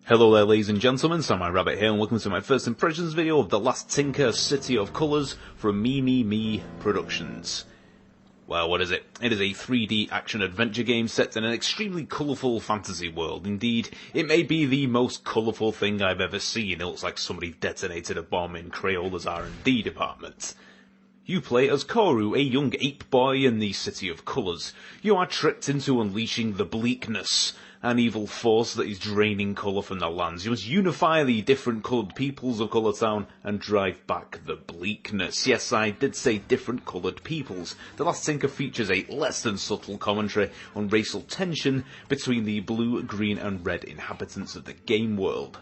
Hello there ladies and gentlemen, Samurai Rabbit here and welcome to my first impressions video of The Last Tinker City of Colours from Mimimi Productions. Well, what is it? It is a 3D action-adventure game set in an extremely colourful fantasy world. Indeed, it may be the most colourful thing I've ever seen. It looks like somebody detonated a bomb in Crayola's R&D department. You play as Koru, a young ape boy in the City of Colours. You are tricked into unleashing the bleakness, an evil force that is draining colour from the lands. You must unify the different coloured peoples of Colour Town and drive back the bleakness. Yes, I did say different coloured peoples. The Last Tinker features a less than subtle commentary on racial tension between the blue, green and red inhabitants of the game world.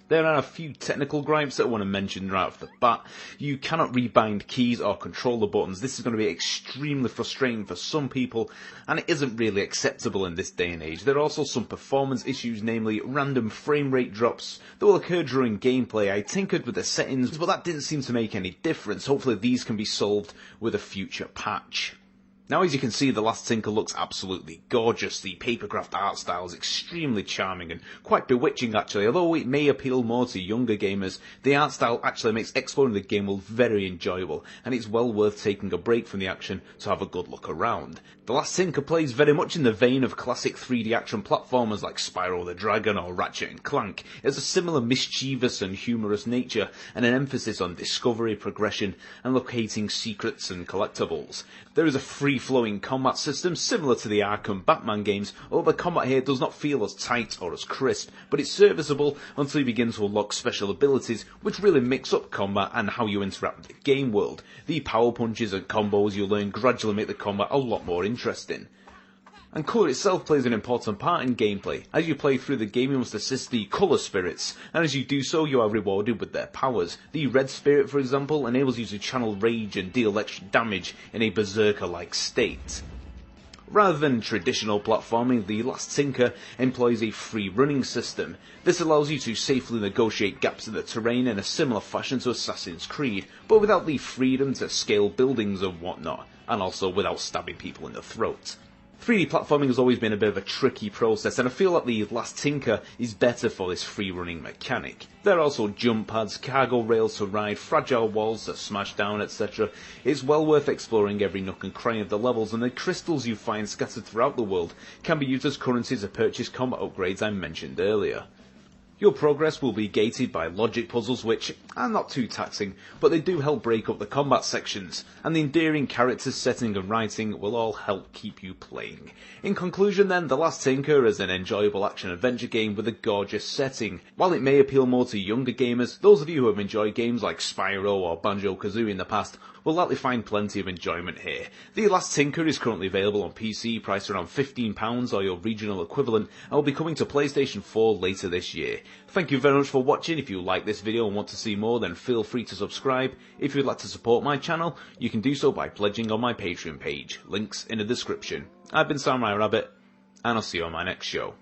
There are a few technical gripes that I want to mention right off the bat. You cannot rebind keys or controller buttons. This is going to be extremely frustrating for some people, and it isn't really acceptable in this day and age. There are also some performance issues, namely random frame rate drops that will occur during gameplay. I tinkered with the settings, but that didn't seem to make any difference. Hopefully these can be solved with a future patch. Now, as you can see, The Last Tinker looks absolutely gorgeous. The papercraft art style is extremely charming and quite bewitching actually. Although it may appeal more to younger gamers, the art style actually makes exploring the game world very enjoyable, and it's well worth taking a break from the action to have a good look around. The Last Tinker plays very much in the vein of classic 3D action platformers like Spyro the Dragon or Ratchet & Clank. It has a similar mischievous and humorous nature, and an emphasis on discovery, progression, and locating secrets and collectibles. There is a free-flowing combat system similar to the Arkham Batman games, although the combat here does not feel as tight or as crisp, but it's serviceable until you begin to unlock special abilities which really mix up combat and how you interact with the game world. The power punches and combos you learn gradually make the combat a lot more interesting. And colour itself plays an important part in gameplay. As you play through the game, you must assist the colour spirits, and as you do so, you are rewarded with their powers. The red spirit, for example, enables you to channel rage and deal extra damage in a berserker-like state. Rather than traditional platforming, The Last Tinker employs a free running system. This allows you to safely negotiate gaps in the terrain in a similar fashion to Assassin's Creed, but without the freedom to scale buildings and whatnot, and also without stabbing people in the throat. 3D platforming has always been a bit of a tricky process, and I feel like The Last Tinker is better for this free running mechanic. There are also jump pads, cargo rails to ride, fragile walls to smash down, etc. It's well worth exploring every nook and cranny of the levels, and the crystals you find scattered throughout the world can be used as currency to purchase combat upgrades I mentioned earlier. Your progress will be gated by logic puzzles which are not too taxing, but they do help break up the combat sections, and the endearing characters, setting and writing will all help keep you playing. In conclusion then, The Last Tinker is an enjoyable action-adventure game with a gorgeous setting. While it may appeal more to younger gamers, those of you who have enjoyed games like Spyro or Banjo-Kazooie in the past will likely find plenty of enjoyment here. The Last Tinker is currently available on PC, priced around £15 or your regional equivalent, and will be coming to PlayStation 4 later this year. Thank you very much for watching. If you like this video and want to see more, then feel free to subscribe. If you'd like to support my channel, you can do so by pledging on my Patreon page. Links in the description. I've been Samurai Rabbit, and I'll see you on my next show.